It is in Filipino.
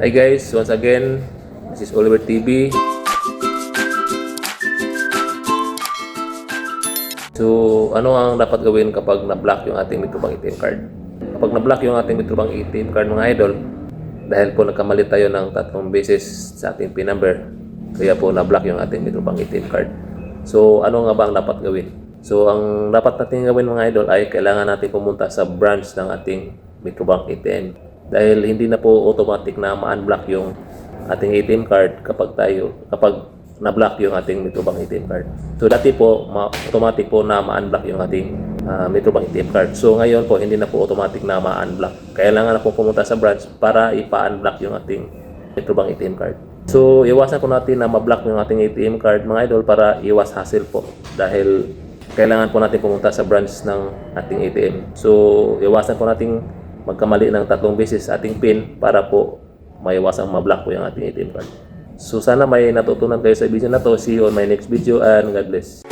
Hi guys, once again, this is Oliver TV. So, ano ang dapat gawin kapag na-block yung ating Metrobank ATM card? Kapag na-block yung ating Metrobank ATM card mga idol, dahil po nagkamali tayo ng 3 beses sa ating PIN number, kaya po na-block yung ating Metrobank ATM card. So, ano nga ba ang dapat gawin? So, ang dapat natin gawin mga idol ay kailangan natin pumunta sa branch ng ating Metrobank ATM. Dahil hindi na po automatic na ma-unblock yung ating ATM card kapag na-block yung ating Metrobank ATM card. So dati po, automatic po na ma-unblock yung ating Metrobank ATM card. So ngayon po, hindi na po automatic na ma-unblock. Kailangan na po pumunta sa branch para ipa-unblock yung ating Metrobank ATM card. So iwasan po natin na ma-block yung ating ATM card mga idol para iwas hassle po. Dahil kailangan po natin pumunta sa branch ng ating ATM. So iwasan po natin magkamali ng 3 beses sa ating PIN para po maiwasang ma-block po yung ating ATM card. So sana may natutunan kayo sa video na to. See you on my next video and God bless.